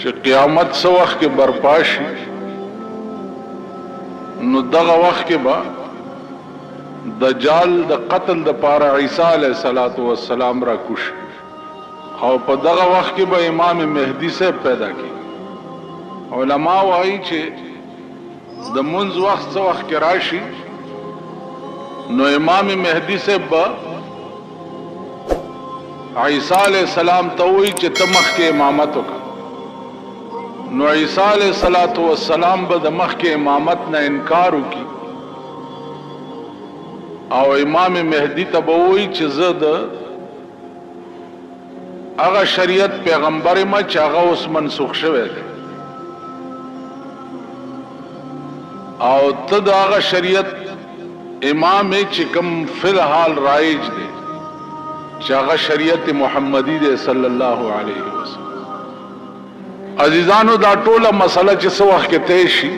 چې قیامت څه وخت کې برپا شي نو دغه وخت کې به دجال د قتل د پاره عیسی علیه السلام را کوش او په دغه وخت کې به امام مهدی سے پیدا کی. علما وایي چې د منځ وخت څه وخت کې راشي نو امام مهدی سے به عیسی علیہ السلام ته وایي چې ته مخکې امامت وکړه. نو عیسی علیہ السلام به د مخکې امامت نه انکار وکړي او امام مهدی ته به وایي چې زه د هغه شریعت پیغمبر ما چې هغه اوس منسوخ شوی دی او ته د هغه شریعت امام چې کوم فی الحال رایج دی چې هغه شریعت محمدی دی صلی الله علیه وسلم. عزیزانو دا ټوله مسله چې څه وخت کې طے شي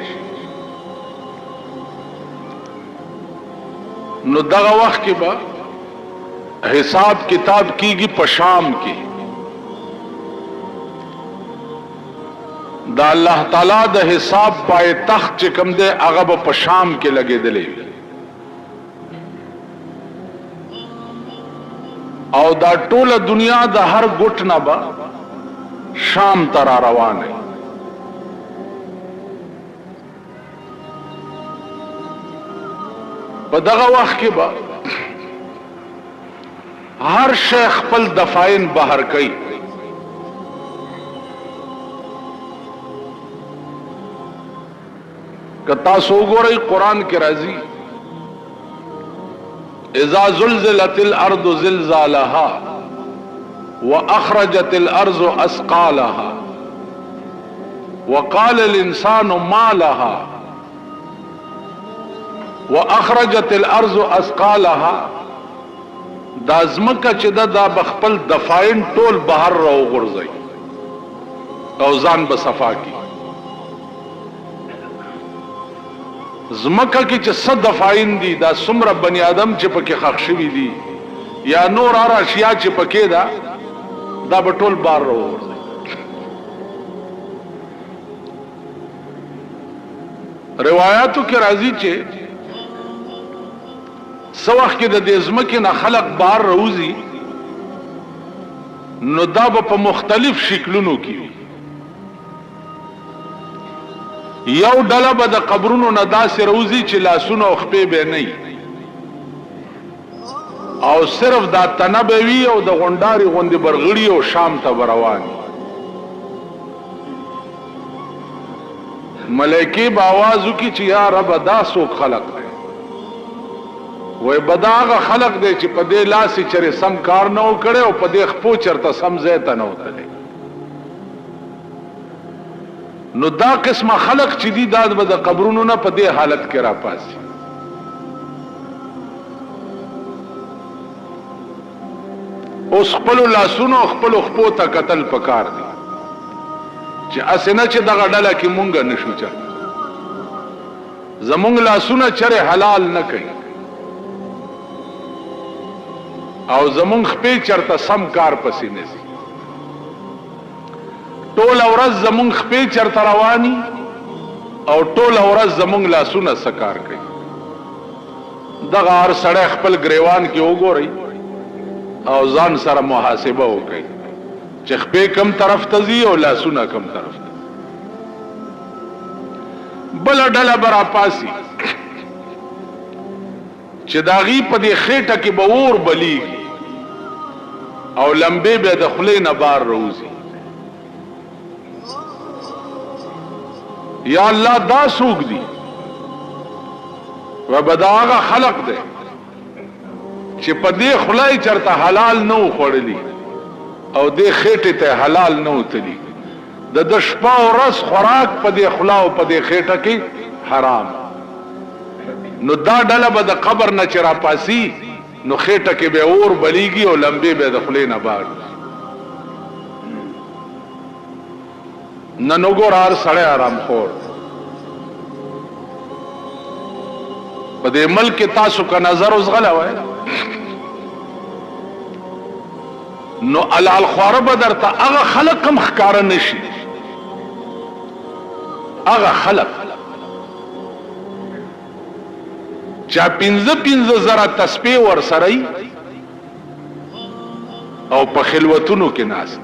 نو دغه وخت کې به حساب کتاب کیږي په شام کې. دا الله تعالی د حساب پای تخت چې کوم دی هغه به په شام کې لګېدلی او دا ټوله دنیا د هر ګوټ نه به شام ته را روان دی. په دغه وخت کې به هر شی خپل دفاین بهر کوي. که تاسو وګورئ قرآن کې راځي اذا زلزلت الارض زلزالها واخرجت الارض اثقالها وقال الانسان ما لها واخرجت الارض اثقالها. دا ځمکه چې دا بخپل دفاین ټول بهر راوغورځي او ځان به صفا کی. ځمکه کې چې څه دفاین دي دا څومره بنی آدم چې پکې خښ شوي دي یا نور هر اشیا چې پکې دا به ټول بار راوغورځي. روایاتو کې راځي چې څه وخت کې د دې ځمکې نه خلق بار راوځي نو دا به په مختلف شکلونو کې وي. یو ډله به د قبرونو نه داسې راوځي چې لاسونه او خپې به نه وي او صرف دا تنه به وي او د غونډارې غوندې برغړي او شام ته به روان وي. ملایکې به آواز وکړي چې یا رب دا څوک خلق دی؟ وای بدا هغه خلق دی چې په دې لاسې چرې سم کار نه و کړی او په دې خپو چرته سم ځای ته نه و تللی. نو دا قسمه خلق چې دي دا به د قبرونو نه په دې حالت کې راپاسي. اوس خپلو لاسونو خپلو خپو ته کتل پکار دي چې اسې نه چې دغه ډله کې مونږ نشو چرته زمونږ لاسونه چرې حلال نه کوي او زمونږ خپې چرته سم کار پسې نه ځي. ټوله ورځ زمونږ خپې چرته رواني او ټوله ورځ زمونږ لاسونه څه کار کوي. دغه هر سړی خپل ګریوان کې وګورئ او ځان سره محاسبه وکړئ چې خپې کم طرف ته ځي او لاسونه کم طرف ته. بله ډله به راپاسي چې د هغې په دې خېټه کې به اور بلیږي او لمبې به د خولې نه بار راوځي. یا الله دا څوک دي؟ و به دا هغه خلق دی چې په دې خوله یې چېرته حلال نه و خوړلي او دې خېټې ته حلال نه و تلي. د شپه او ورځ خوراک په دې خوله او په دې خېټه کې حرام. نو دا ډله به د قبر نه چې راپاسي نو خېټه کې به اور بلیږي او لمبې به د خولې نه بار. نن وګوره هر سړی آرام خور په دې ملک کې تاسو که نظر اوسغلی وای نو الال خواره به درته هغه خلق هم ښکاره نشي هغه خلق چا 15 زره تسبیح ور سره او په خلوتونو کې ناست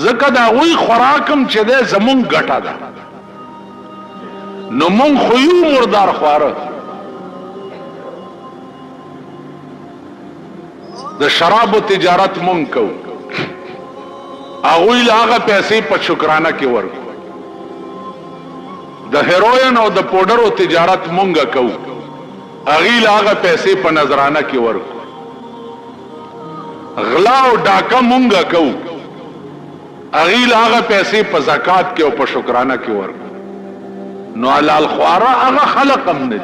زکه دا وی خوراکم چې ده زمون ګټه ده نو مون خو یو مردار خواره د شرابو تجارت مون کو اغوی لاغه پیسې په شکرانه کې ورکو د هیروین او د پودرو تجارت مونږه کو اغوی لاغه پیسې په نظرانه کې ورکو غلا او ډاکه مونږه کو اغوی لاغه پیسې په زکات کې او په شکرانه کې ورکو نو حلال خواره هغه خلق هم نه دي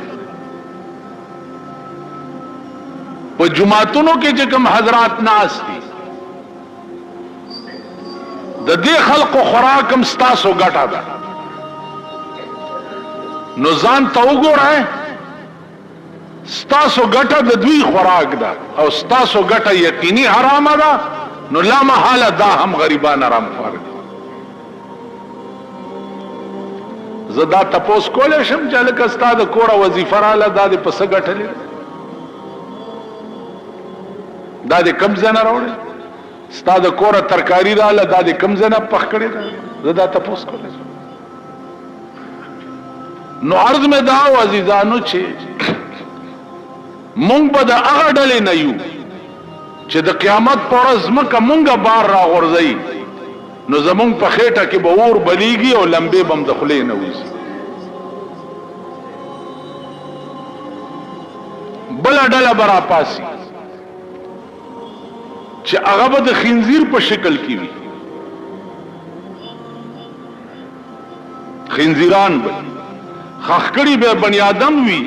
په جمعتونو کې چې کوم حضرات ناس دي د دې خلقو خوراک هم ستاسو ګټه ده نو ځان ته وګورئ ستاسو ګټه د دوی خوراک ده او ستاسو ګټه یقیني حرامه ده نو لا محاله دا هم غریبان حرام خوار دي زه دا تپوس کولی شم چې لکه ستا د کوره وظیفه راله دا دې په څه ګټلې دا دې کم ځای نه راوړې ستا د کوره ترکاری راله دا دې کم ځای نه پخ کړې ده زه دا تپوس کولی شم نو عرض مې دا و عزیزانو چې مونږ به د هغه ډلې نه یو چې د قیامت په ورځ ځمکه مونږه بار راغورځوي نو زمونږ په خېټه کې به اور بلیږي او لمبې به هم د خولې نه وځي بله ډله به راپاسي چې هغه به د خنزیر په شکل کې وي خنزیران به خخکړی به بنی آدم وي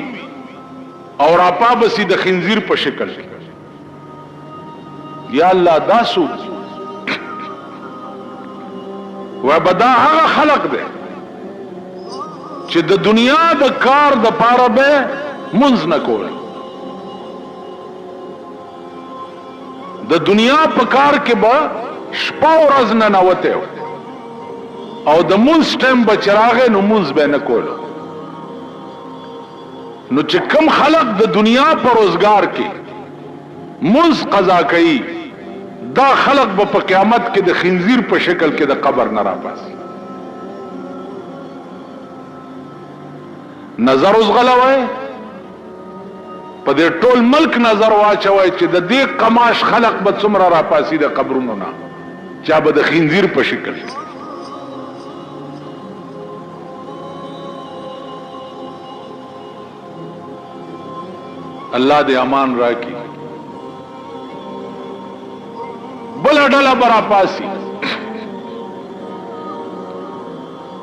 او راپا بسی د خنزیر په شکل کې یا الله دا سو و بدا هغه خلق ده چې د دنیا د کار د پاره به منځ نه کول د دنیا په کار کې به شپه ورځ نه نوته او د منځ ټیم به چراغه نو منځ به نه کول نو چې کم خلق د دنیا په روزگار کې منځ قضا کوي دا خلق به په قیامت کې د خنزیر په شکل کې د قبر نه راپاسي نظر اوس غلوي په دې ټول ملک نظر واچوي چې د دې قماش خلق به څومره راپاسي د قبرونو نه چا به د خنزیر په شکل کې الله دې امان راکړي بل ډله برا پاسي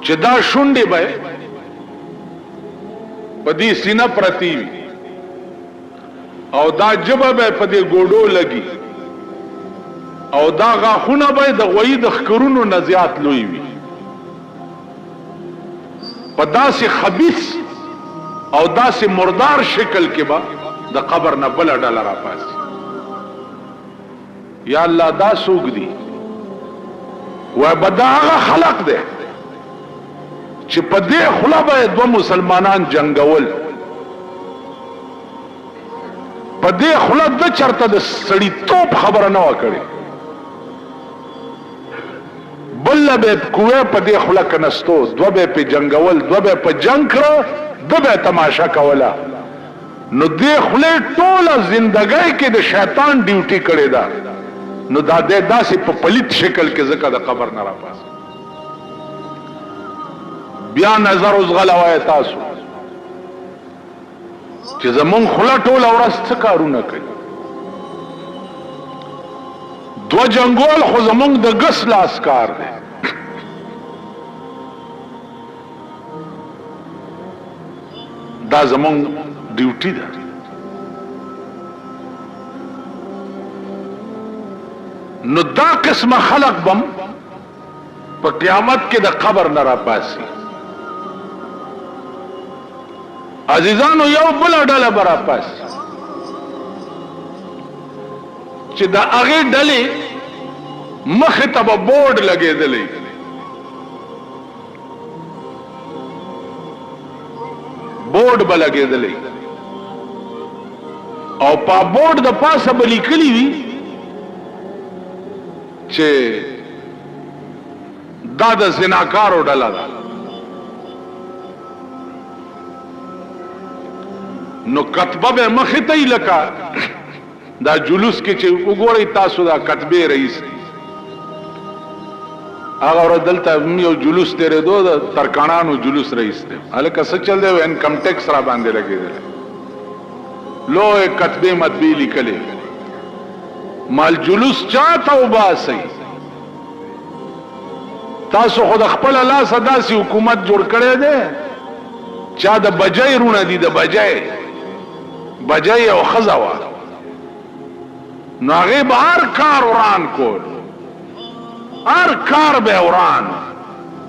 چې دا شونډې به په دې سینه پرتی وي او دا جبه به په دې ګوډو لګي او دا غاښونه به د غوی د ښکرونو نه زیات لوی وي په داسې خبیث او داسې مردار شکل کې به د قبر نه بل ډله راپاسي یا الله دا سوق دي و بدا هغه خلق ده چې په دې خلا به دو مسلمانان جنگول په دې خلا د چرته د سړی توپ خبره نه وکړي بل به کوه په دې خلا کنستو دو به په جنگول دو به په جنگ کړه دو به تماشا کوله نو دې خله ټوله زندګۍ کې د شیطان ډیوټي کړې ده نو دا داسې په پلیت شکل کې ځکه د قبر نه راپاس بیا نظر اوس غلوای تاسو چې زمون خله ټوله ورځ څه کارونه کوي دو جنگول خو زمون د ګس لاس کار دی دا زمون ډیوټي ده نو دا قسم خلق بم په قیامت کې د قبر نه راپاسي عزیزانو یو بل ډله به راپاسي چې د هغې ډلې مخ ته به بورډ لګېدلی بورډ به لګېدلی او په بورډ د پاسه به لیکلي وي چې دا د زناکارو ډله ده نو کتبه به مخې ته یې لکه دا جلوس کې چې وګورئ تاسو دا کتبې رئیس هغه ورځ دلته یو جلوس تېرېدو د ترکاڼانو جلوس رئیس دی هلکه څه چل دی انکم ټیکس را باندې لګېدلی لوی کتبې مطبې لیکلې مال جلوس چاته وباسئ تاسو خو د خپله لاسه داسې حکومت جوړ کړی دی چا د بجۍ رونه دي د بجۍ یو ښځه وه نو هغې به هر کار وران کول هر کار به وران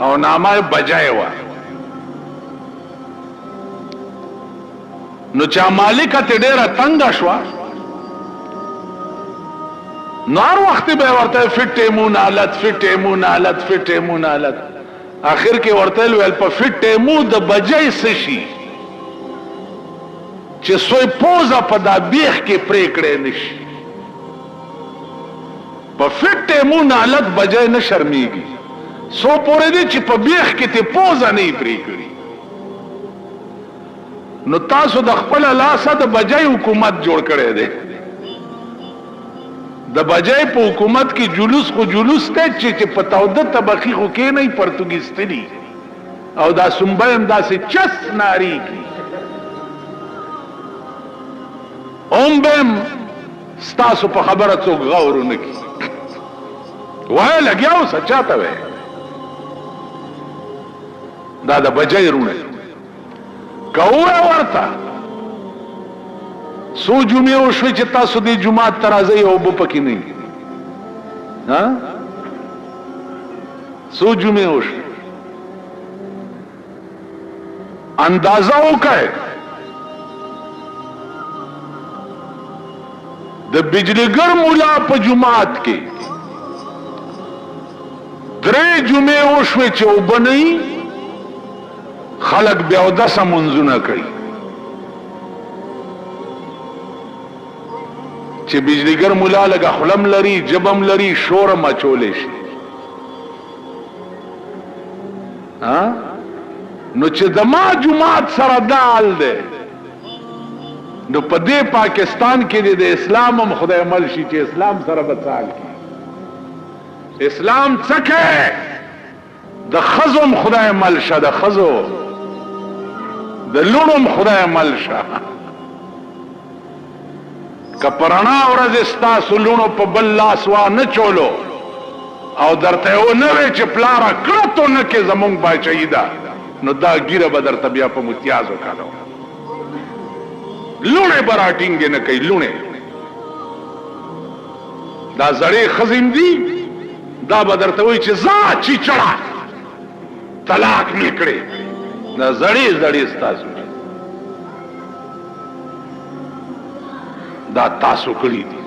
او نامه بجۍ وه نو چا مالکه ته ډېره تنګه شوه نو هر وخت به ورته فټیمون حالت آخر کې ورته ویل په فټیمو د بجۍ څه شي چې سوی پوزه په دا بیخ کې پرې کړی نشي په فټیمون حالت بجۍ نه شرمیږي سو پورې دی چې په بیخ کې ته پوزه نه یې پرې کړي نو تاسو د خپله لاسه د بجۍ حکومت جوړ کړی دی د بجۍ په حکومت کې جلوس خو جلوس دی چې په توده طبقې خو کېنئ پرتګیستلي او دا سنبه هم داسې چس ناریږي هم به هم ستاسو په خبره څوک غور ونه کړي وایه لګیا اوسه چاته وایې دا د بجۍ رونه که ووایه ورته سو جمعې وشوې چې تاسو دې جومات ته راځئ او اوبه پکې نه وي سو جمعې وشوې اندازه وکړئ د بجلیګر مولا په جومات کې 3 جمعې وشوې چې اوبه نه وي خلک بیا اودسه منځونه کوي چې بجلیګر مولا لګه خلم لري جبم لري شورم اچولی شي نو چې د ما جماعت سره دا حال دی نو په دې پاکستان کې د اسلام هم خدای عمل شي چې اسلام سره به څه حال کړي اسلام څه کوي د ښځو هم خدای عمل شه د ښځو د لوڼو هم خدای عمل شه که پرانا ورځ ستاسو لونو په بل لاس وا نه چولو او درته ونه وی چې پلاره کړه تو نه کې زمونږ باچهي ده نو دا ګیره به درته بیا په متیاز وکړو لوڼې به راټینګې نه کوي لوڼې دا زړې ښځې دي دا به درته وایي چې ځه چیچړه طلاق مې کړې دا زړې ستاسو دا تاسو کړی دي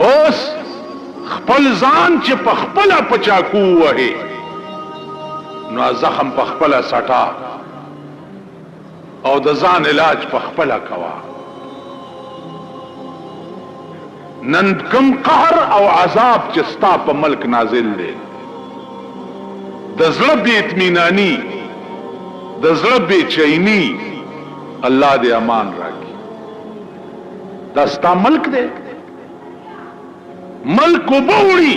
اوس خپل ځان چې په خپله په چاقو ووهې نو زخم په خپله سټا او د ځان علاج په خپله کوه نن کم قهر او عذاب چې ستا په ملک نازل دی د زړه بې اطمیناني د زړه بې چیني الله دې امان راکړي دا ستا ملک دی ملک وبوړي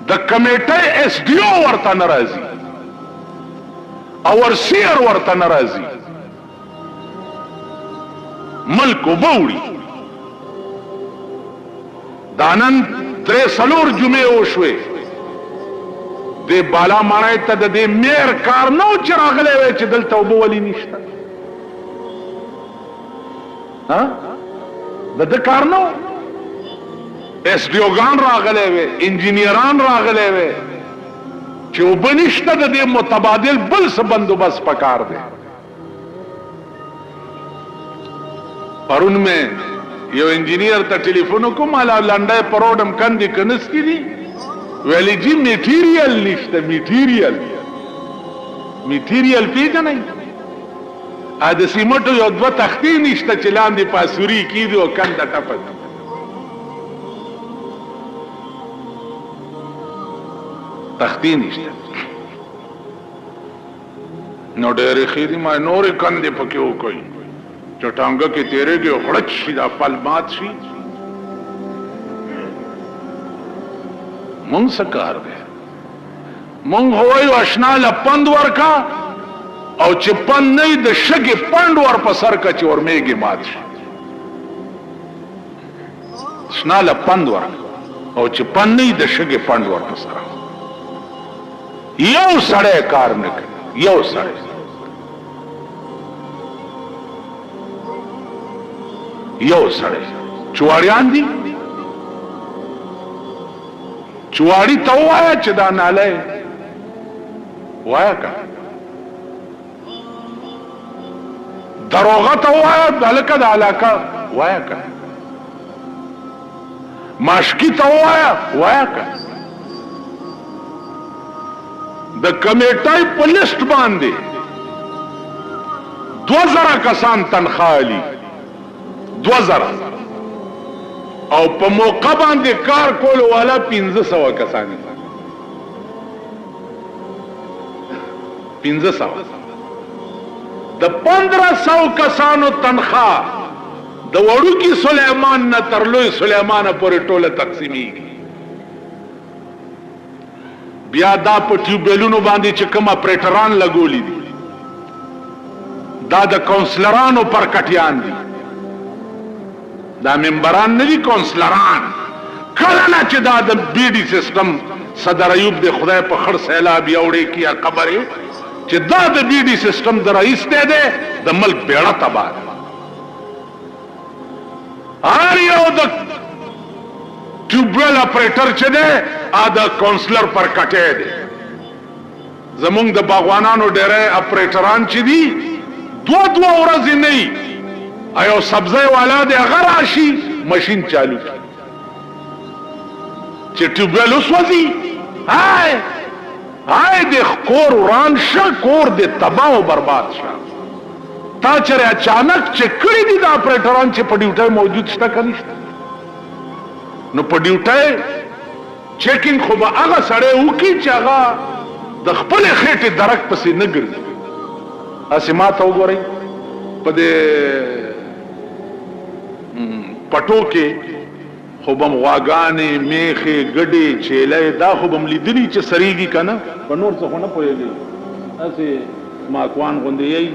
د کمیټې ایس ډي او ورته ناراضي اورسیر ورته ناراضي ملک وبوړي دانن 3 جمعې وشوې د بالا ماڼۍ ته د دې میر کار نو چې راغلی وی چې دلته اوبه ولې نشته د ده کار نو ایس ډي اوګان راغلی وی انجینیران راغلی وی چې اوبه نشته د دې متبادل بل څه بندوبست پکار دی پرون میں یو انجینیر ته ټلیفون وکړم الا لنډه پروډم کندې کنس کی دي ویلی جی میټیریل نشته میټیریل پیژنئ ا د سیمټو یو دوه تختې نشته چې لاندې پاسوري کیږي او کنده ټپه تختې نشته نو ډېرې ښې دي ما نورې کندې پکې وکړئ چې ټانګه کې تېرېږي او خړچ شي دا پل مات شي مونږ څه کار دی مونږ وایو اشنا له پند ورکا او چې پند نه د شګې پند ور په سر کا چې ورمېږي مات شي اشنا له پند ورکا او چې پند نه د شګې پند ور په سر یو سړی کار نه کوي یو سړی چواړیان دي چواړی ته وایا چې دا ناله وایا کا دروغه ته وایا دلکه د علاقه وایا کا ماشکی ته وایا کا د کمیټای په لیست باندې 2000 کسان تنخواه لري 2000 او په موقع باندې کار کول والا 1500 کسان 1500 د 1500 کسانو تنخواه د وړوکی سلیمان نه تر لوی سلیمان پورې ټوله تقسیمیږي بیا دا په ټیوبلونو باندې چې کوم اپریټران لګولې دي دا د کونسلرانو پر کټیان دي دا ممبران نه دي کونسلران کله نه چې دا د بی ډي سیستم صدر ایوب د خدای په خړ سیلاب یوړې کیا خبره چې دا د بی ډي سیستم د رئیس ته ده د ملک بیړه تباہ هر یو د ټیوبل اپریټر چې ده ا د کونسلر پر کټه ده زمونږ د باغوانانو ډېرې اپریټران چې دي دو ورځې نه ایو سبزی والا دی هغه راشي ماشین چالو چې ټیوبل وسوځي هاي د کور وران شه کور د تباہ او برباد شه تا چرې اچانک چې کړی دي د اپریټران چې په ډیوټي موجود شته کنيشته نو په ډیوټي چیکینګ خو به هغه سړی وکړي چې هغه د خپل خېټې درک پسې نه ګرځي اسې ما ته وګورئ په دې پټو کې خو بم غواګانې میخې ګډې چیلې دا خو بم لیدلی چې سریږي کنه په نور څه خو نه پوهېږي اسې ماکوان غوندې یې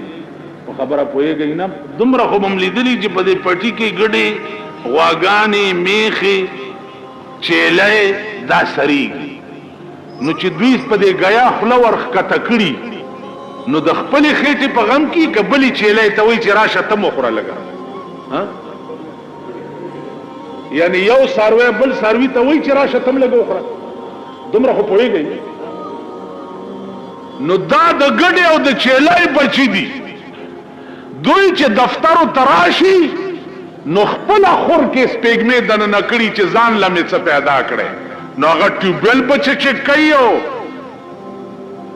په خبره پوهېږي نه دومره خو بم لیدلی چې په دې پټي کې ګډې غواګانې میخې چیلې دا سریږي نو چې دوی په دې غیا خوله ورښکته کړي نو د خپلې خېټې په غم کې کبلې چیلې ته وایي چې راشه ته مخوره لګه یعنی یو ساروی بل ساروی ته وایي چې راشه تم لګه وخوره دومره خو پوهېږئ نو دا د ګډې او د چیلې بچي دي دوی چې دفترو ته راشي نو خپله خور کې سپېږمې دننه کړي چې ځان له مې څه پیدا کړی نو هغه ټیوبویل به چک کوي او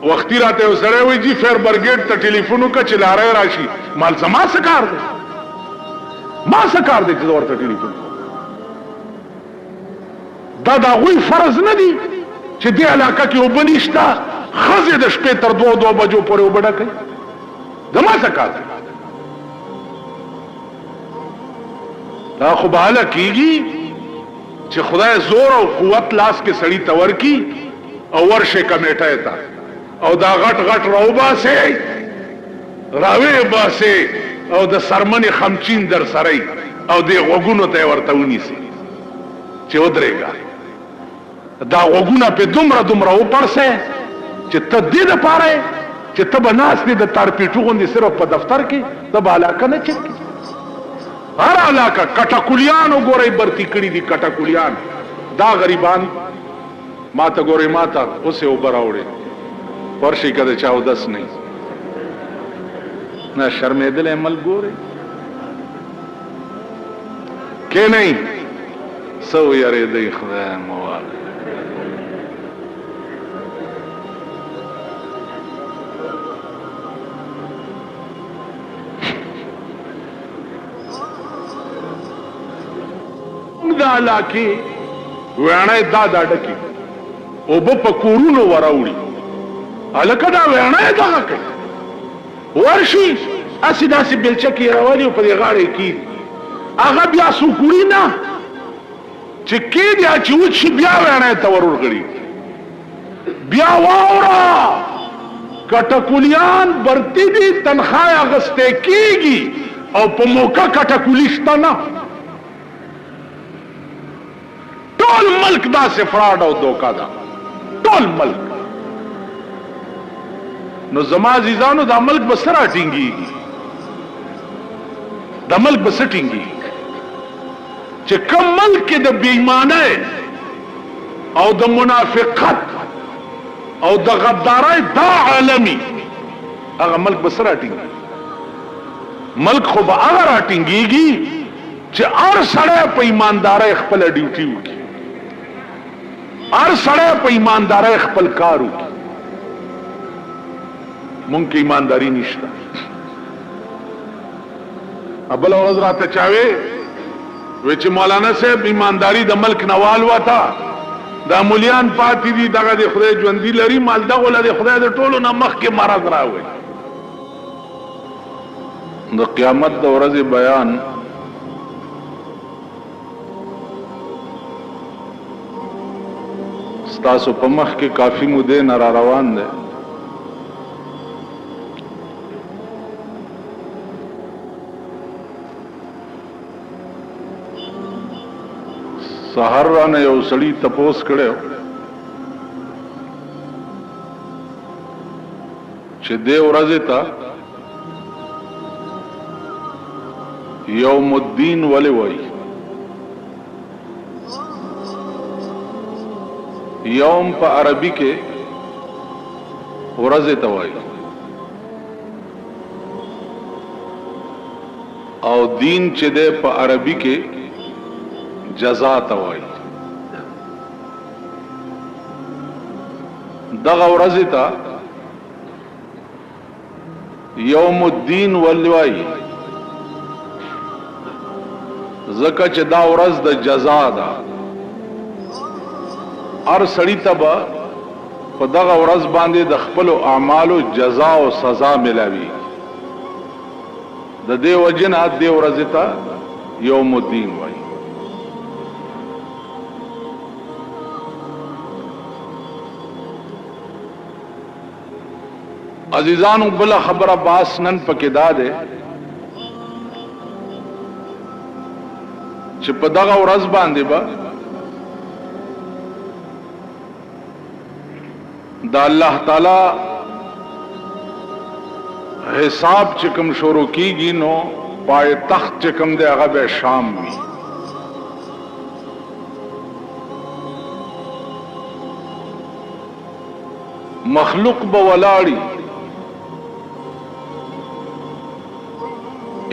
وختي راته یو سړی وایي جي فیر برګیډ ته ټلیفون وکړه چې لاری راشي مال زما څه کار دی ما څه کار دی چې زه ورته ټلیفون دا د هغوی فرض نه دي چې دې علاقه کې اوبه نشته ښځې د شپې تر 2 بجو پورې اوبه ډکوي زما څه کار دی دا خو به هله کېږي چې خدای زور او قوت لاس کې سړي ته ورکي او ورشي کمیټۍ ته او دا غټ غټ راوباسي راوی باسي او د سرمنې خمچین در سره او د غوګونو ته ورته ونیسي چې ودرېږه دا غوګونه په دومره وپړسه چې ته دې دپاره چې ته به ناست دې د تارپیټو غوندې صرف په دفتر کې ته به علاقه نه چک هر علاقه کټکولیان وګورئ برتی کړي دي کټکولیان دا غریبان ما ته ګورئ ما ته اوس یې اوبه راوړې ورشي که د چا اودس نه نه شرمېدلی ملک ګورئ کې نه سو یری دی خدای موال دا علاقه ویانه دا ډکی او په کورونو وراوړي الکه دا ویانه دا کوي ورشي اسی داسې بلچه کې راولي په دې غاړه کې هغه بیا سوکوري نه چې کې بیا چې وچی بیا ویانه ته ورغړي بیا واورا کټکولیان برتی دي تنخواه اغسته کیږي او په موقع کټکولی شته نه ټول ملک دا سے فراډ او دوکا دا ټول ملک نو زما عزیزانو دا ملک بسرا ټینګي دا ملک بس ټینګي چې کوم ملک کې د بېایمانۍ او د منافقت او د غدارۍ دا عالمي هغه ملک بسرا ټینګي ملک خو به هغه را ټینګيږي چې هر سړی په ایماندارۍ خپل ډیوټي وکړي هر سړی په ایماندارۍ خپل کار وکړي مونږ کې ایمانداری نشته ابل ورځ راته چاوي وی چې مولانا صاحب ایمانداری د ملک نوال وتا دا مولیان پاتې دي دغه د خدای ژوندۍ لري مال دغه له خدای د ټولو نه مخ کې مرض راوي د قیامت د ورځې بیان ستاسو په مخ کې کافی مودې نه را روان دی سحر رانه یو سړی تپوس کړو چې دې ورځې ته یوم الدین ولې وایي یوم په عربی کې ورځې ته وایي او دین چې دې په عربی کې جزا ته وایي دغه ورځې ته یوم الدین ولې وایي ځکه چې دا ورځ د جزا ده هر سړی ته به په دغه ورځ باندې د خپلو اعمالو جزا او سزا ملاوي د دې وجه نه دې ورځې ته یوم الدین وایي عزیزانو بلا خبره باس نن پکې دا ده چې په دغه ورځ باندې به دا الله تعالی حساب چې کوم شروع کیږي نو پای تخت چې کوم دی هغه به شام وي مخلوق به ولاړی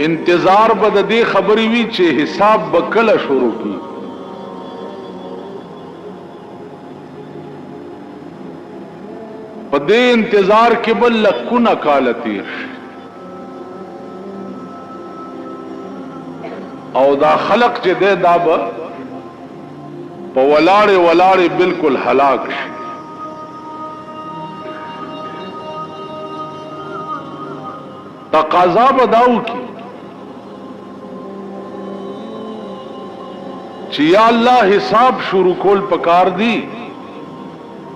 انتظار به د دې خبرې وي چې حساب به کله شروع کی په دې انتظار کې بل لکونه کال تیر او دا خلق چې دې دا به په ولاړې بالکل هلاک شي تقاضا به داو کی چې یا الله حساب شروع کول پکار دی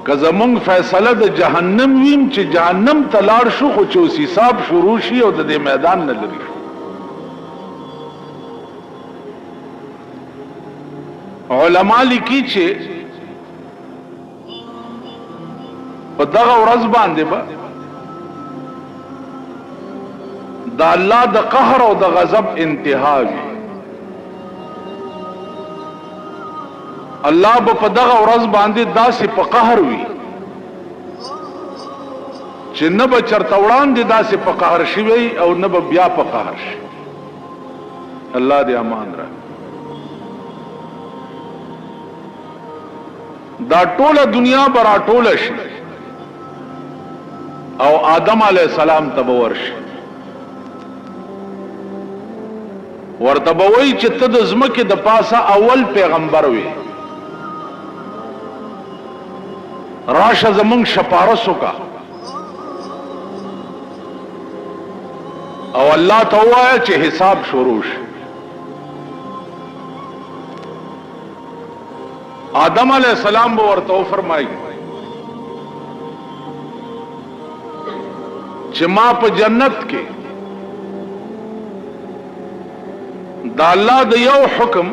که زمونږ فیصله د جهنم ویم چې جهنم ته لاړ شو خو چې اوس حساب شروع شي او د دې میدان نه لري علما لیکي چې په دغه ورځ باندې به دا الله د قهر او د غضب انتها وي الله په دغه ورځ باندې داسې په قهر وي چې نه به چرته وړاندې داسې په قهر شي او نه به بیا په قهر شي الله دې امان راکړي دا ټوله دنیا برا ټوله شي او آدم علیہ السلام تبور شي ورته وای چې ته د زمکه د پاسه اول پیغمبر وي راشه زمون شپارسو کا او الله ته وای چې حساب شروع شي آدم علیہ السلام به ورته فرمایي چې ما په جنت کې دا الله د یو حکم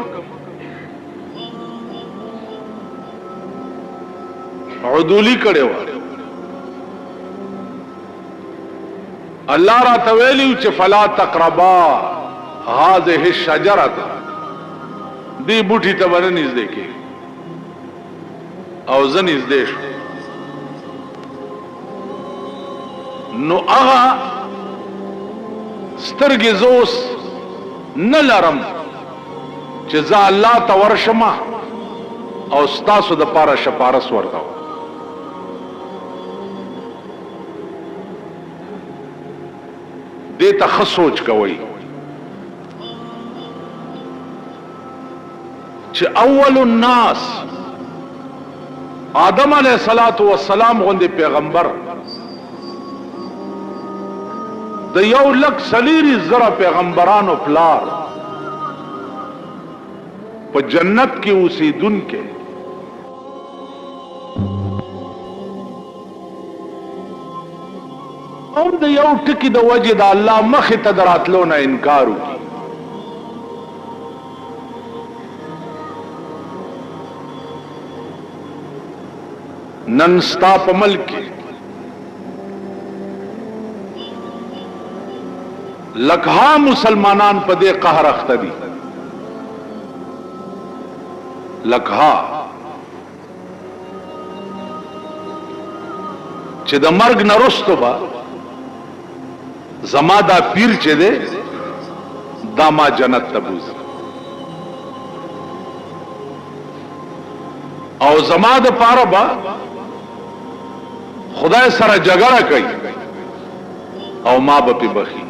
عدولی کړي و الله را تویلی چې فلا تقربا هذه الشجره دی بوټي ته ورنځ دی کې او زنیز دیش نو هغه سترګې زوس نه لرم چې زه الله ته ورشم او ستاسو د پاره شپارس ورکاو دې ته ښه سوچ کوئ چې اول الناس آدم علیہ الصلوۃ والسلام غوندې پیغمبر د یو لک سلیری زره پیغمبرانو پلار په جنت کې اوسیدونکو او د یو ټکی د وجه د الله مخ ته دراتلو نه انکار وکړي نن ستا په ملک کې لکها مسلمانان په دې قهر اخته دي لکها چې د مرګ نه وروسته به زما دا پیر چې دی دا ما جنت ته بوځي او زما د پاره به خدای سره جګړه کوي او ما به په بخي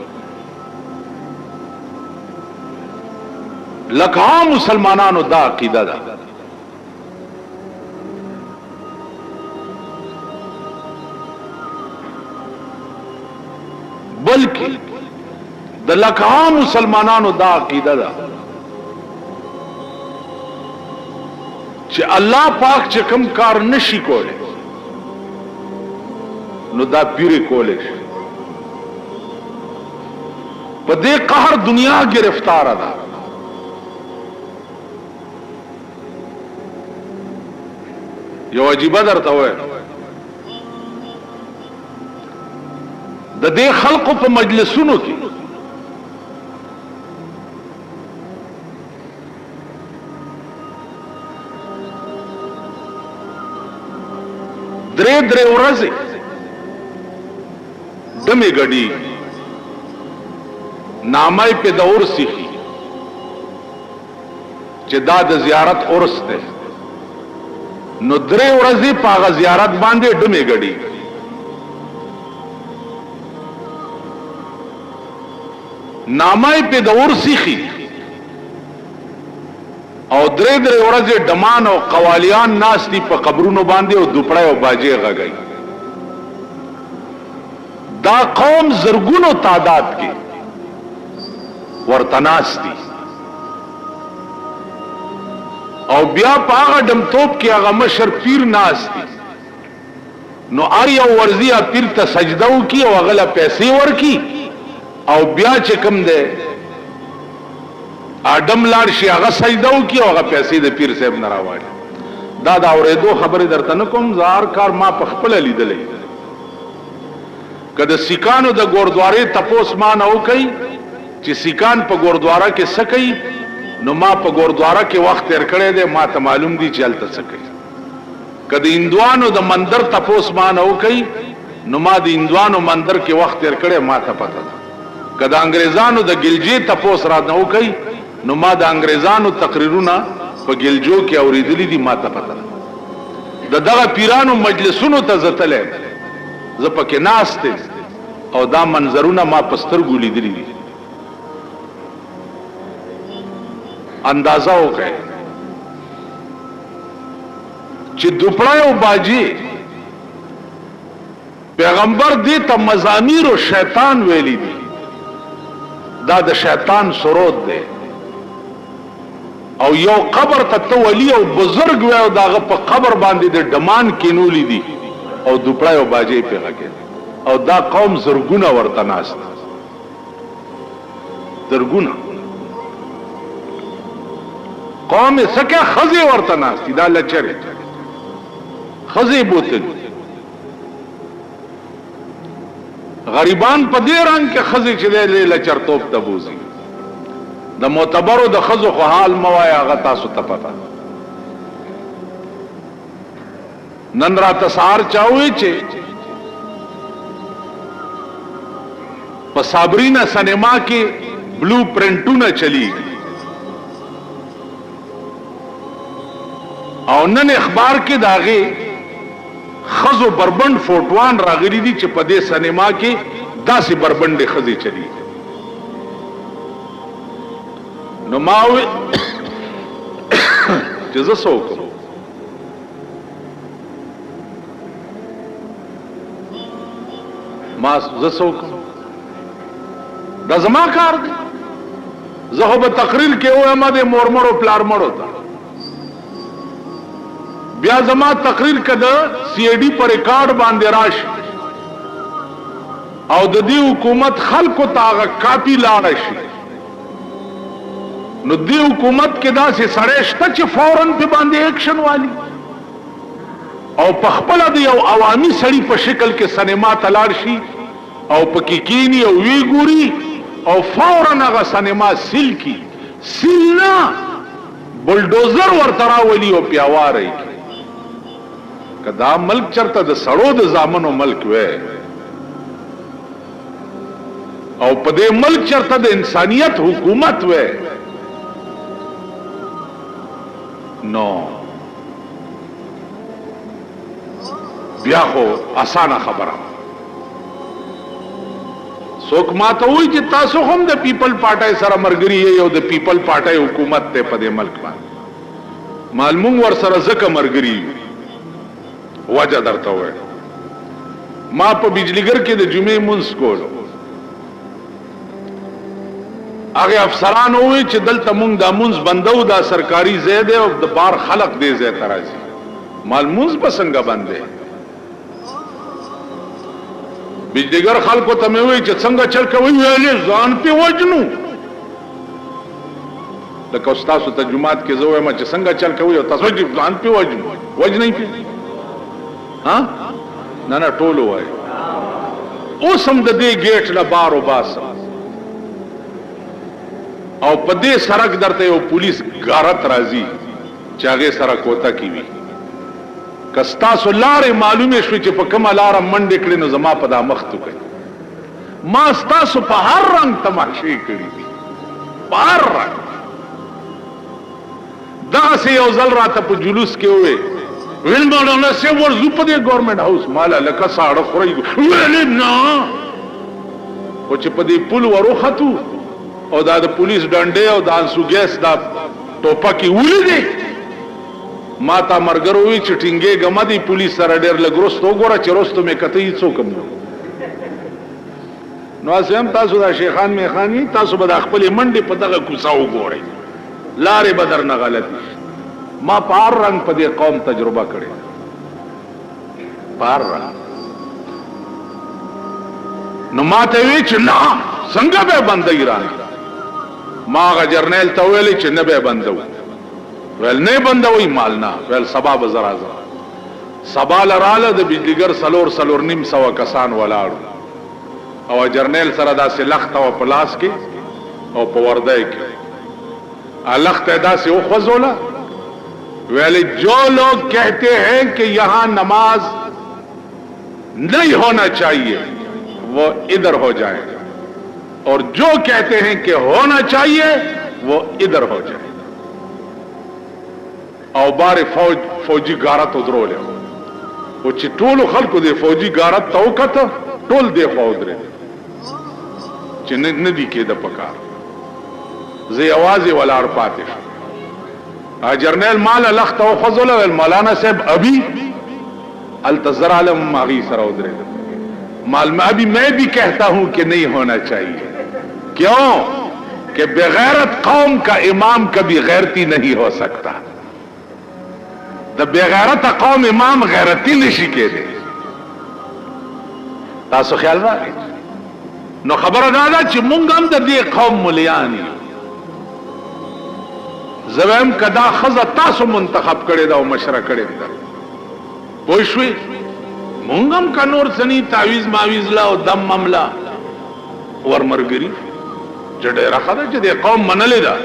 لکه مسلمانانو دا عقیده ده بلکې د لکه مسلمانانو دا عقیده ده چې الله پاک چې کوم کار نشي کولی نو دا پیری کولی شي په دې قهر دنیا گرفتار ده یو عجیب درته وای د دې خلقو په مجلسونو کې درې ورځې دمې غړي نامای په دور سیخي چې دا د زیارت اورس ده نو درې ورځې په هغه زیارت باندې دمې غړي نامای په دور سیخي او درې ورځې ډمان او قوالیان ناس دي په قبرونو باندې او دوپړای او باجې غږی دا قوم زرګونو تعداد کې ورتناس دي او بیا په هغه ډمتوب کې هغه مشر پیر ناس دي نو ار یو ورزی پیر ته سجده وکي او هغه له پیسې ورکي او بیا چې کوم ده آدم لاړ شي هغه سجده وکي او هغه پیسې د پیر صاحب نه راوړي دا اورېدو خبره درته نه کوم زار کار ما په خپل لیدلې کله سیکانو د ګوردوارې تپوس ما نه وکي چې سیکان په ګوردواره کې سکی نو ما په ګوردواره کې وخت تیر کړی دی ما ته معلوم دي چې هلته سکی کله هندوانو د مندر تپوس ما نه وکي نو ما د هندوانو مندر کې وخت تیر کړی ما ته پته ده کله انګریزانو د ګلجی تپوس را نه وکي نو ما د انګریزانو تقریرونه په ګلجو کې اوریدلې دي ما ته پته ده دغه پیرانو مجلسونو ته زتلې زه پکې ناست او دا منظرونه ما پسترګو لیدلې دي. اندازه وکړئ چې دوپړای او باجی پیغمبر دې ته مزامیر او شیطان ویلي دي. دا د شیطان سرود دی او یو قبر ته ولی او بزرگ وی او داغه په قبر باندې د ډمان کینولې دي او دوپړای او باجی په غږی او دا قوم زرګونه ورته ناست زرګونه قوم سکه خزي ورته ناست دا لچره خزي بوتل غریبان په دې رنگ کې خزي چې له لچرتوب ته بوزي. د معتبرو د خزو خو حال موای هغه تاسو ته پتا. نن را تسار چاوي چې په صابرینا سینما کې بلو پرنټونه چلی او نن اخبار کې داغه خزو بربند فوټوان راغلي دي چې په دې سینما کې داسې بربندې خزي چلی. نو ماوي چې زه څوک ما زه څوک دا زما کار دی. زه خو به تقریر کې وایم د مور مړو پلار مړو ته بیا زما تقریر کده سی ای ډی پر ریکارډ باندې راشي او د دې حکومت خلکو ته هغه کاپی لاړ شي نو دی حکومت کې دا سه سړی شته چې فورن په باندې ایکشن والی او په خپل دی یو عوامي سړی په شکل کې سینما تلاړ شي او پکې کینی او وی ګوري او فورن هغه سینما سیل کی سیلنا بلډوزر ورته راولي او پیاواري کدا ملک چرته د سړو د زامنو ملک وې او په دې ملک چرته د انسانيت حکومت وې نو بیا خو اسانه خبره څوک ماته وایي چې تاسو هم د پیپل پارټای سره مرګري یو د پیپل پارټای حکومت ته په دې ملک باندې معلوم ور سره زکه مرګري وجه درته وای ما په بجلیګر کې د جمعې منځ کولو هغه افسران وای چې دلته مونږ د منځ بندو دا سرکاري زیاده او د بار خلق دې زیاده ترازی مال منځ بسنګ باندې بجلیګر خلکو ته مې وای چې څنګه چل کوي ویلې ځان په وجنو لکه استاد ته جمعات کې زوې ما چې څنګه چل کوي او تاسو چې ځان په وجنو وجنې په ها نه نه ټول وای اوس هم د دې ګیټ له بارو باسه او په دې سړک درته یو پولیس غارت راځي چې هغه سره کوتا کیوي کستا سولاره معلومه شو چې په کومه لار منډه کړي نو زما په دا مخ تو کوي ما ستاسو په هر رنگ تماشې کړې دي په هر رنگ دا سه یو ځل راته په جلوس کې وې ویل مولانا سه ورزو په دې ګورنمنت هاوس مال لکه ساړه خوري ویل نه او چې په دې پول وروختو او دا د پولیس ډنډه او د انسو ګیس دا ټوپکی ولیدي ما تا مرګرو وی چې ټینګه غمدي پولیس سره ډېر لګروستو ګوره چې روستو مې کته یې څوکم نو اسیم تاسو دا شیخان میخانی تاسو به د خپل منډي په دغه کوساو ګورئ لارې بدر نه غلطي ما پار رنگ په دې قوم تجربه کړې پار رنگ نو ما ته وی چې نه څنګه به بندګی راځي ما غ جرنیل ته ویل چې نه به بندو ول نه بندوي مالنا ول سبا بزرا سبا لراله د بجلیګر سلور نیم سو کسان ولاړو او جرنیل سره داسې لخت او پلاس کې او په وردای کې لخت داسې او خزولا ویل جو لوگ کہتے ہیں کہ یہاں نماز نہیں ہونا چاہیے وہ ادھر ہو جائے اور جو کہتے ہیں کہ ہونا چاہیے وہ ادھر ہو جائے او بار فوجي غارت ودرول او چې ټول خلکو د فوجي غارت توکت ټول دی فودره چې نه دی کې د پکار زی आवाज ولار پاتې جرنیل مال لخت او خذل مولانا صاحب ابھی التزر عالم ماغی سر ادرے مال میں ابھی میں بھی کہتا ہوں کہ نہیں ہونا چاہیے کیوں کہ بغیرت قوم کا امام کبھی غیرتی نہیں ہو سکتا دا بغیرت قوم امام غیرتی نشی کے دے تاسو خیال راغی نو خبر دادا چې مونږ هم د دې قوم مليانی زویم کدا خزه تاسو منتخب کړي دا او مشره کړي دا پوه شوي مونږ هم کا نور سني تعویز ماویز لا او دم مملا ورمرګری جډه راخده چې د قوم منلې دا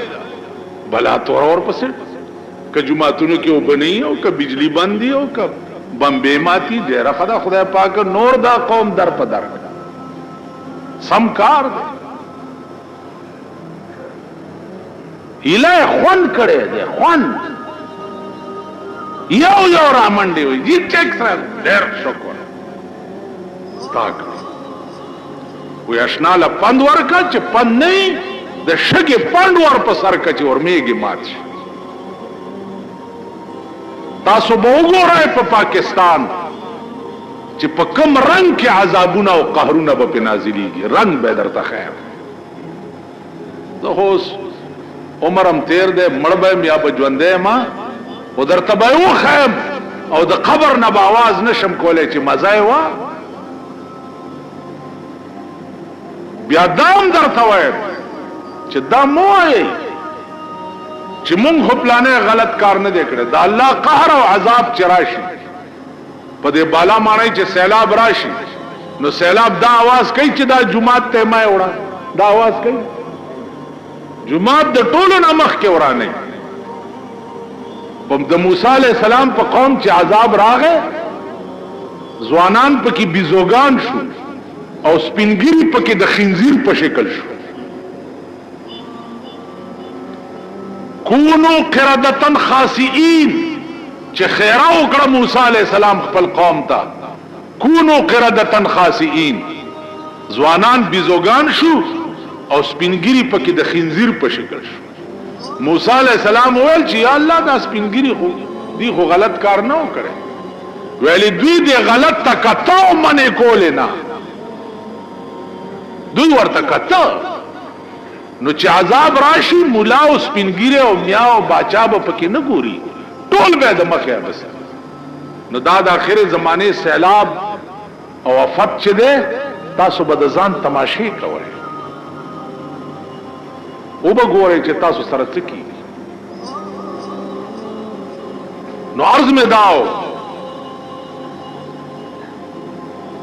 بلا تور اور پسې ک جمعتونو کې وبني او ک بجلی بندي او ک بمبه ماتي ډیره خدا خدای پاک نور دا قوم در په در سمکار الہ خون کړي دي خون یو را منډي وي جی چیک سره ډېر شکر تاک وی اشنا له پند ورکا چې پند نه د شګي پند ور په سر کچ ورمېږي مات شي تاسو به وګورئ په پاکستان چې په کوم رنگ کې عذابونه او قهرونه به نازلېږي رنگ به درته خیر زه اوس عمرم تیر دے مړبم یا بجوندې ما ودرته به و خیم او د قبر نه باواز نشم کولای چې مزای وا بیا دام درته وای چې دا موای چې مونږ خپلانه غلط کار نه وکړه دا الله قهر او عذاب چراشي په دې بالا مانای چې سیلاب راشي نو سیلاب دا आवाज کوي چې دا جمعات ته ما وړه دا आवाज کوي جمعات د ټولو نمخ کې ورانه د موسی علیہ السلام په قوم چې عذاب راغې ځوانان پکې بيزوګان شو او سپینګری پکې د خنزیر په شکل شو کونو قردتن خاسئین چې خیره وکړه موسی علیہ السلام خپل قوم ته کونو قردتن خاسئین ځوانان بيزوګان شو او سپینګری پکې د خنزیر په شکل شو موسی علیہ السلام ویل چې یا الله دا سپینګری خو دی خو غلط کار نه وکړي ویلی دوی دی غلط تکتاو منی کولی نا دوی ورته کتا نو چې عذاب راشي مولا او سپینګری او میا او باچا به پکې نه ګوري ټول به د مخه بس نو دا د اخر زمانه سیلاب او افت چې ده تاسو به د ځان تماشې کوئ او بګورئ چې تاسو سره څه کیږي نو عرض میں داو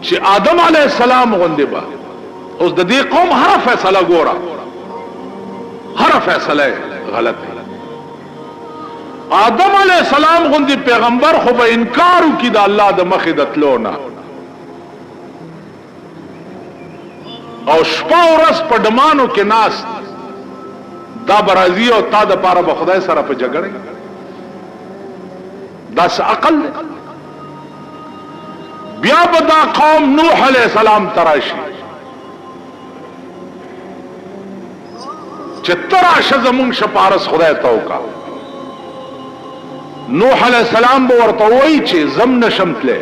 چې آدم علیہ السلام غوندې با اوس د دې قوم هر فیصله ګورا هر فیصله غلط ہے آدم علیہ السلام غوندې پیغمبر خو به انکار وکړي د الله د مخې د تلو نه او شپه ورځ په ډمانو کې ناست دا برازی او تا د پاره به خدای سره په جګړه دا څه عقل بیا به دا قوم نوح علیہ السلام تراشی چې تراشه زمون شپارس خدای توکا نوح علیہ السلام به ورته وایي چې زم نشم تله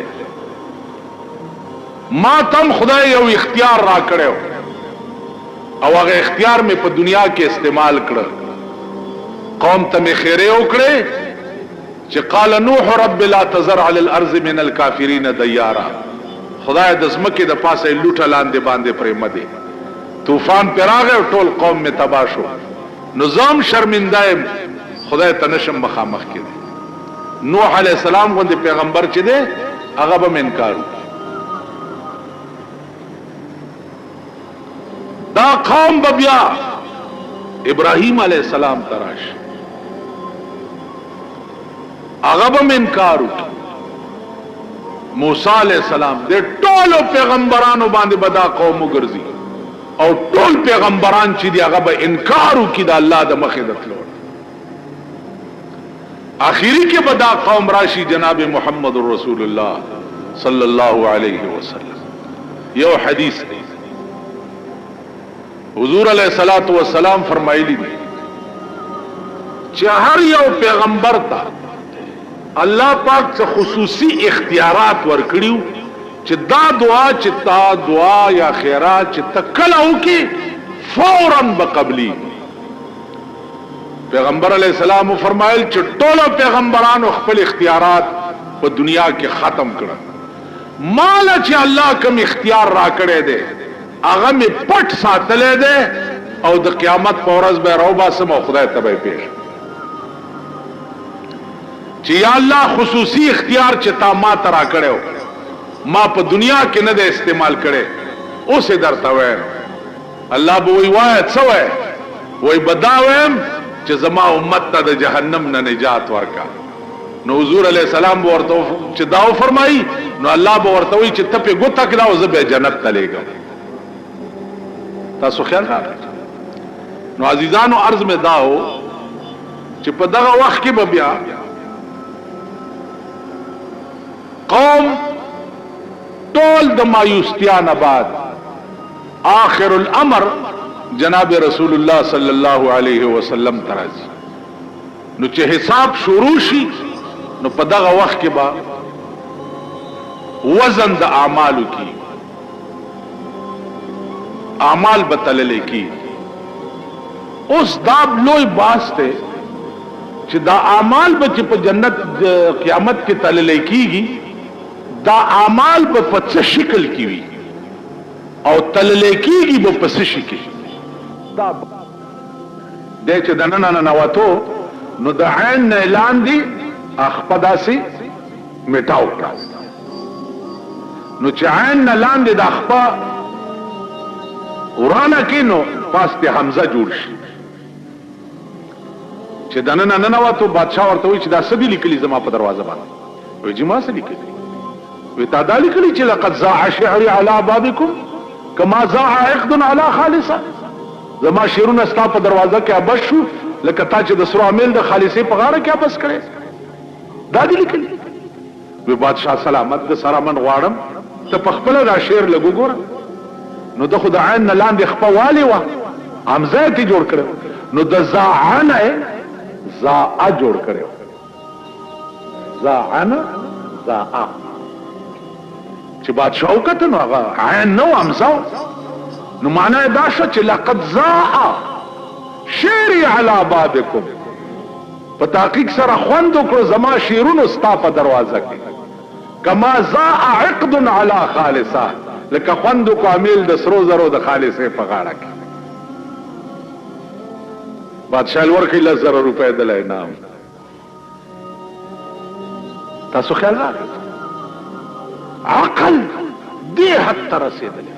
ما تم خدای یو اختیار را کړو او هغه اختیار می په دنیا کې استعمال کړ قوم ته می خیره وکړي چې قال نوح رب لا تذر على الارض من الكافرين ديارا خدای د زمکه د پاسه لوټه لاندې باندې پرې مده طوفان پراغه ټول قوم می تباہ شو نظام شرمنده خدای ته نشم مخامخ کړي نوح علیہ السلام غوندې پیغمبر چې ده هغه به انکار دا قوم بیا ابراہیم علیہ السلام تراش اغبم انکارو موسی علیہ السلام دے ټول پیغمبرانو باندې بدا قوم ګرځي او ټول پیغمبران چې دی هغه به انکارو کی دا الله د مخې دتلو آخری کے بدا قوم راشی جناب محمد رسول اللہ صلی اللہ علیہ وسلم. یو حدیث دی حضور علیہ الصلوۃ والسلام فرمایلی دی چې هر یو پیغمبر ته الله پاک څخه خصوصي اختیارات ورکړیو چې دا دعا چې تا دعا یا خیرات چې تکلو کې فوراً بقبلی. پیغمبر علیہ السلام فرمایل چې ټول پیغمبرانو خپل اختیارات په دنیا کې ختم کړل، مال چې الله کوم اختیار را کړی دی هغه می پټ ساتلې دی او د قیامت په ورځ به روبا سم او خدای ته به پیش چې یا الله خصوصي اختیار چې تا ما ترا کړو ما په دنیا کې نه د استعمال کړي اوسه درته وایم. الله به وی وای څه وای وای بداویم چې زما امت ته د جهنم نه نجات ورکا. نو حضور علیہ السلام ورته چې داو فرمایي نو الله به ورته وی چې ته په ګوته کړه او زه به جنت ته لېږم. تاسو خیال راغلی. نو عزیزانو عرض میں داو چې په دغه وخت کې به بیا قوم ټول د مایوستیا نه بعد آخر الامر جناب رسول الله صلی الله علیه وسلم ترازی. نو چې حساب شروع شي نو په دغه وخت کې با وزن د اعمالو کی اعمال بتللې کی. اوس دا لوی باس ته چې دا اعمال به په جنت قیامت کې تللې کیږي دا اعمال په څه شکل کې وي او تللې کیږي په څه شکل دا د چې د نن نه وته نو د عین نه اعلان دي اخپداسي میټاو کړه. نو چې عین نه لاندې د اخپا ورانه کینو پاسته حمزه جوړ شي چې د نن نه وته بادشاہ ورته وي چې دا سدي لیکلي زما په دروازه باندې وي چې ما سدي لیکلي وي تا دا لیکلي چې لقد زاع شعري على بابكم كما زاع عقد على خالصه. زما شیرونه ستا په دروازه کې ابش شو لکه تا چې د سرو امیل د خالصې په غاړه کې ابس کړي. دا دي لیکلي وي بادشاہ سلامت د سرامن غواړم ته په خپل دا شعر لګو ګور. نو د خدای عین لاندې خپوالی و حمزه ته جوړ کړو نو د زاعن زاء جوړ کړو زاعن زاء چې بادشاہ وکړه نو هغه عین نو حمزه نو معنی دا شو چې لقد زاء شعري على بابكم په تحقیق سره خوند وکړو زما شیرونو ستا په دروازه کې کما زاء عقد على خالصه لکه خوند کو امیل د سرو زرو د خالصې په غاړه کې. بادشاہ ورکړي 10,000 روپے د انعام. تاسو خیال راغلی عقل دې حد ته رسېدلی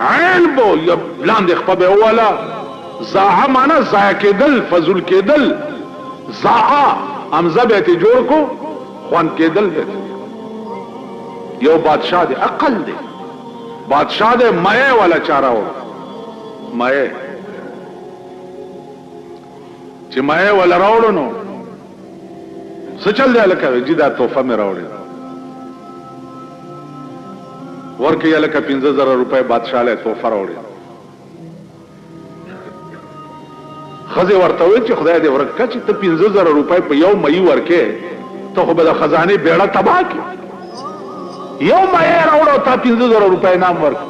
عین بو یا لاندې خپه اوله زاعه معنا ضایع کېدل فضول کېدل زاعه حمزه به ته جوړ کو خوان کېدل به یو بادشاہ دے عقل دے بادشاہ دے مئے والا چارہ ہو مئے چی مئے والا راوڑو نو سچل دے لکا جی دا توفہ میں راوڑی ورکی یا لکا 15,000 روپے بادشاہ لے توفہ راوڑی خزی ورطوئی چی خدای دے ورکا چی تا 15,000 روپے پا یو مئی ورکے تو خو بدا خزانی بیڑا تباہ کی یو مئے راوڑو تا 15,000 روپے نام ورک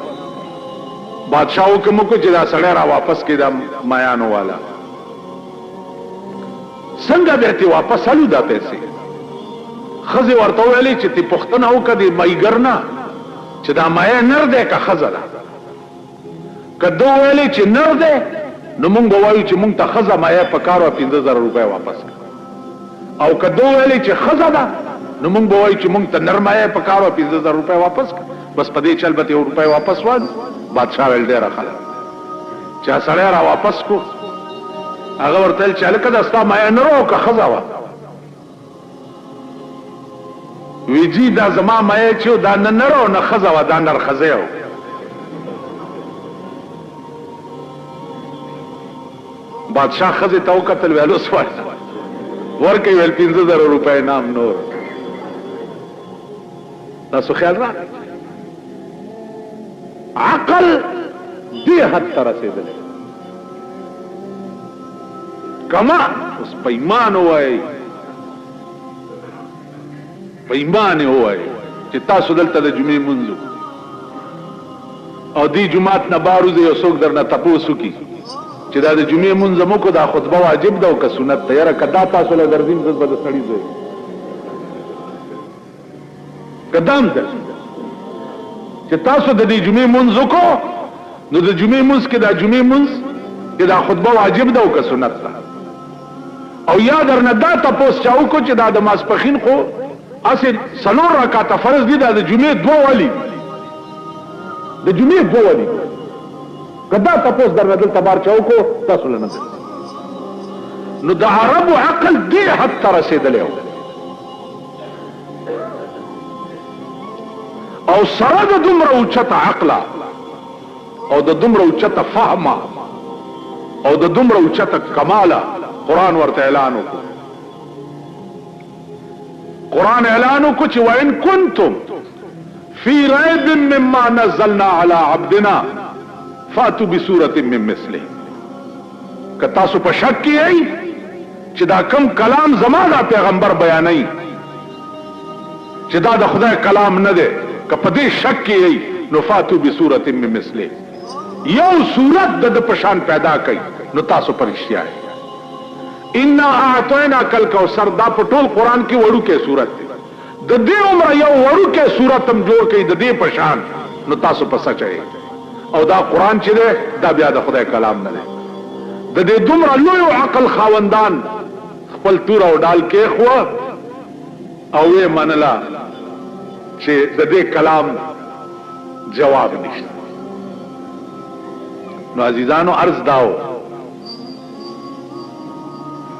بادشاہو کمو کو جدا سڑے را واپس کی دا مایانو والا سنگا بیتی واپس حلو دا پیسے خزی ورطو ویلی چی تی پختن ہو کا دی مئی گرنا چی دا مئے نر دے کا خزا دا که دو ویلی چی نر دے نو مونگ بوایو چی مونگ تا خزا مئے پکارو 15,000 روپے واپس او که دو ویلی چی خزا دا نو مونگ بوایو چی مونگ تا نر مئے پکارو 15,000 روپے واپس بس پدی چل بتی روپے واپس وان بادشاہ ویل دے رکھا چا سڑے را واپس کو اگر ورتل چل که دستا مئے نرو که خزا وا وی جی دا زما مئے چیو دا نرو نا خزا وا دا نر خزیو بادشاہ خزی تاو قتل ویلو سوال ورکوي ویل 15,000 روپۍ نام نور. تاسو خیال را عقل دې حد ته رسېدلی کما اوس په ایمان ووایئ په ایمان یې ووایئ چې تاسو دلته د جمعې لمونځ او دې جومات نه بار وځئ او څوک درنه تپوس وکړي چې دا د جمعې لمونځ زموږ دا خطبه واجب ده او که سنت ده. یاره که دا تاسو له درځي زه به د سړي زوی که دا هم ده چې تاسو د دې جمعې لمونځ وکړو نو د جمعې لمونځ کې دا جمعې لمونځ کې دا خطبه واجب ده او که سنت ده. او یا درنه دا تپوس چا وکړو چې دا د ماسپښین خو اسې 4 رکعاته فرض دي دا د جمعې 2 ولي د جمعې 2 ولي که دا تپوس درنه دلته بار چا وکړو تاسو له نه نو د عربو عقل دې حد ته رسېدلی و او سره د دومره اوچته عقله او د دومره اوچته فهمه او د دومره اوچته کماله قرآن ورته اعلان وکړو. قرآن اعلان وکړو چې وَإِن كُنتُمْ فِي رَيْبٍ مِّمَّا نَزَّلْنَا عَلَى عَبْدِنَا فَأْتُوا بِسُورَةٍ مِّن مِّثْلِهِ. که تاسو په شک کې یئ چې دا کم کلام زما دا پیغمبر بیانوي چې دا د خدای کلام نه دی که په دې شک کې یئ نو فَأْتُوا بِسُورَةٍ مِّن مِّثْلِهِ یو صورت د په شان پیدا کړئ نو تاسو په رښتیا یئ. انا اعطیناک الکوثر دا په ټول قرآن کې وړوکی صورت دی د دې عمره یو وړوکی صورت هم جوړ کړئ د دې په شان نو تاسو په سچ یئ. او دا قرآن چې دی دا بیا د خدای کلام نه دی. د دې دومره لوی عقل خاوندان خپل تور او ډال کېښوه او یې منله چې د دې کلام جواب نشته. نو عزیزانو عرض داو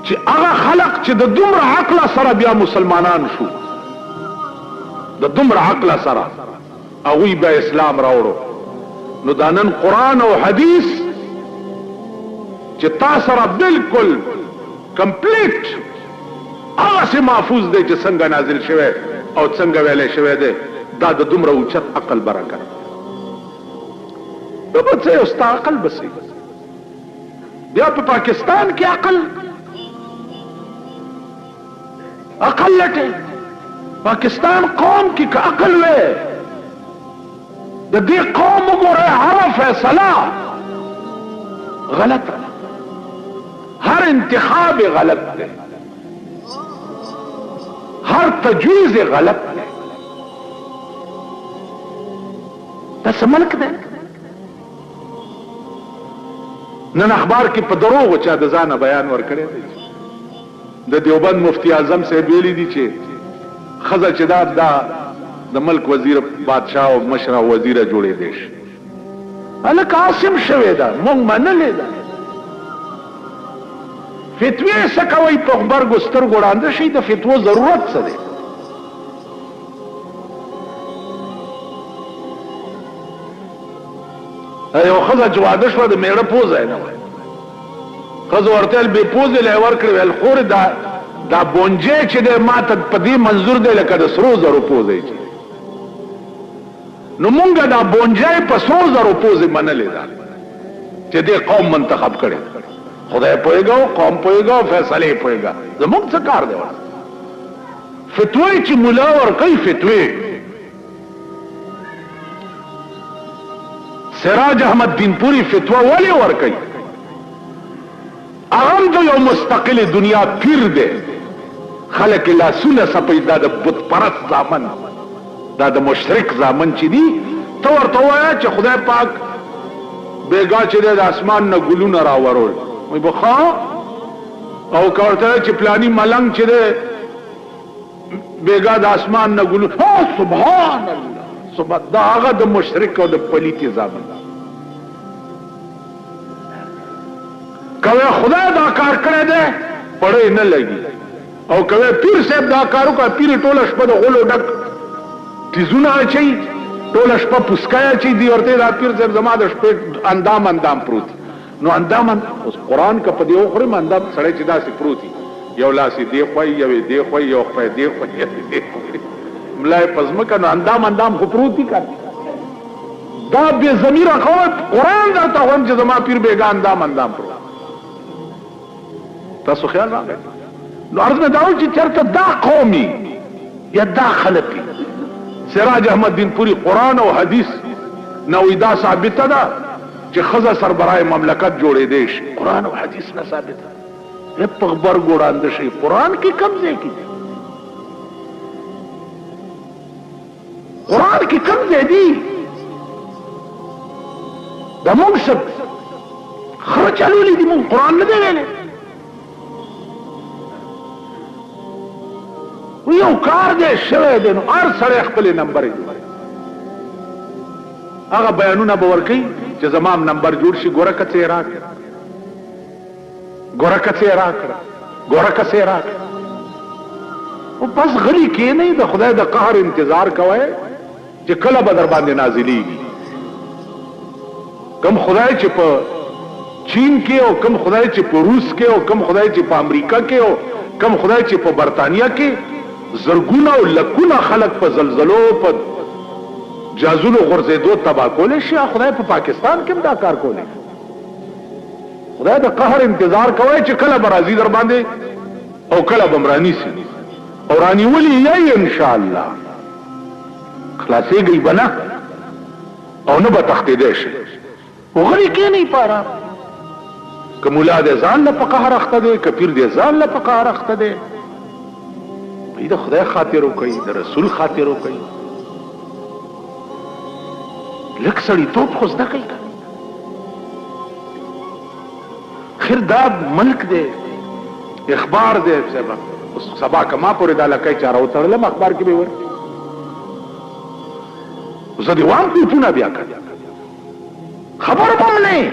چې هغه خلق چې د دومره عقل سره بیا مسلمانان شو د دومره عقل سره هغوی به اسلام راوړو نو دا نن قرآن او حدیث چې تا سره بالکل کمپلیټ هغسې محفوظ دی چې څنګه نازل شوی او څنګه ویلی شوی دی دا د دومره اوچت عقل برکت نو به څه ستا عقل بسې بیا په پاکستان کې عقل لټې پاکستان قوم کې که عقل وی د دې قوم وګورئ هر فیصله غلط هر انتخاب غلط دی هر تجویز غلط دی. دا څه ملک دی نن اخبار کې په دروغو چا د ځانه بیان ورکړی دی. د دیوبند مفتی اعظم صاحب ویلي دي چې ښځه چې دا د ملک وزیر بادشاه او مشره وزیره جوړېدی شي هلک عاصم شوې ده مونږ منلې ده. فتوې څه کوئ په غبرګو سترګو ړانده شئ د فتوو ضرورت څه دی؟ یو ښځه چې واده شوه د میړه پوزه یې نه وای ښځه ورته ویل بې پوزې له یې ورکړې ویل خورې دا بونجی چې دی ما ته په دې منظور دی لکه د سرو زرو پوزی چې نو مونږ دا بونجی په سرو زرو پوزې منلې ده چې دې قوم منتخب کړی خدای پوهېږه او قوم پوهېږه او فیصلې پوهېږه زمونږ څه کار دی فتوی چې ملا ورکوي فتوی سراج احمد دین پوری فتوا ولې ورکوي هغه د یو مستقل دنیا پیر دی خلک لاسونه څپوي دا د بت پرست زامن دا د مشرک زامن چې دي ته ورته ووایه چې خدای پاک بیګا چې دی د اسمان نه ګلونه راورول وایي به ښه او که ورته وایه چې پلاني ملنګ چې دی بیګا د اسمان نه ګلونه سبحان الله دا هغه د مشرک او د پلیتي زامن کوي خدای دا کار کړی دی پړی نه لګي او کوي پیر صاحب دا کار وکړه پیر ټوله شپه د غولو ډک تیزونه اچوي ټوله شپه پوسکی اچوي دی ورته دا پیر صاحب زما د شپې اندام پروت نو اندام اوس قرآن که په دې وخورم اندام سړی چې داسې پروت یو لاسی دی خوای یو دی خوای یو خپای دی خوای ملای پزمکه نو اندام خو پروت دي کړ دا بے ضمیره قوم قرآن درته وایم چې زما پیر بیګا اندام پروت تاسو خیال راغی نو عرض مې داو چې چرته دا قومي یا دا خلقي سراج احمد دین پوری قرآن او حدیث نو دا ثابته ده چې خزه سربرای مملکت جوړې دیش قرآن او حدیث نه ثابته په خبر ګوراند شي قرآن کې کم ځای کې قرآن کې کم ځای دي دا مونږ سب خرچالولې دي مونږ قرآن نه دی ویلې یو کار دی شوی دی نو هر سړی خپل نمبر یې هغه بیانونه به ورکوي چې زمام نمبر جوړ شي ګوره کڅې یې راکړه ګوره کڅې یې راکړه ګوره کڅې یې راکړه او بس غلی کېنئ د خدای د قهر انتظار کوئ چې کله به در باندې نازلیږي کم خدای چې په چین کې او کم خدای چې په روس کې او کم خدای چې په امریکا کې او کم خدای چې په برطانیه کې زرګونه او لکونه خلق په زلزلو په جازونو غرزیدو تباه کولی شي خدای په پاکستان کې هم دا کار کولی خدای د قهر انتظار کوي چې کله به راځي در باندې او کله به رانیسي او رانیولي یې انشاءالله خلاصېږي به نه او نه به تښتېدی شي غلی کېنئ په ارام که ملا دی ځان له په قهر اخته دی که پیر دی ځان له په قهر اخته دی د خدای خاطر وکړئ د رسول خاطر وکړئ لږ سړیتوب خو زده کوي خیر دا ملک دی اخبار دی سبا که ما پورې دا لکۍ چاره وتړلم اخبار کې به ور زه دې وام پیپونه بیا کړ خبر به هم نه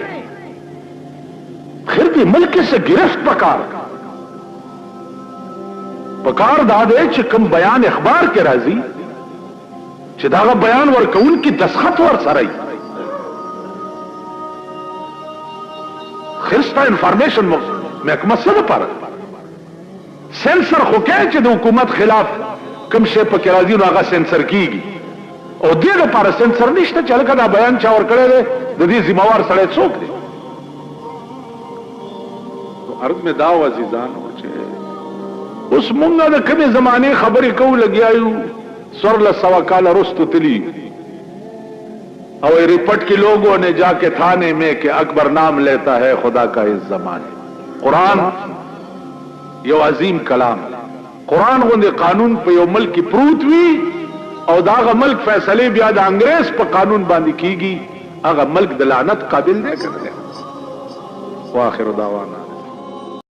خیر دې ملک سے گرفت پکار دا دی چې کوم بیان اخبار کې راځي چې دا بیان ورکون کی دستخط ور سره خرستا انفارمیشن محکمه څه لپاره سنسر خو کې چې د حکومت خلاف کوم شی پکې راځي نو هغه سنسر کیږي او دې لپاره سنسر نشته چې هلکه دا بیان چا ور کړی دی د دې ذمہوار سړی څوک دی عرض مې دا و عزیزانو چې اوس مونږه د کمې زمانې خبرې کوو لګیا یو 1600 کال رستو تلی او رپٹ کے لوگوں نے جا کے تھانے میں کہ اکبر نام لیتا ہے خدا کا اس زمانے قرآن یو عظیم کلام قرآن غوندے قانون پہ یو ملک پروت وی او داغا ملک فیصلے بیا دا انگریز پہ قانون باندی کی گی اگا ملک دلانت قابل دے کرتے واخر دعوانا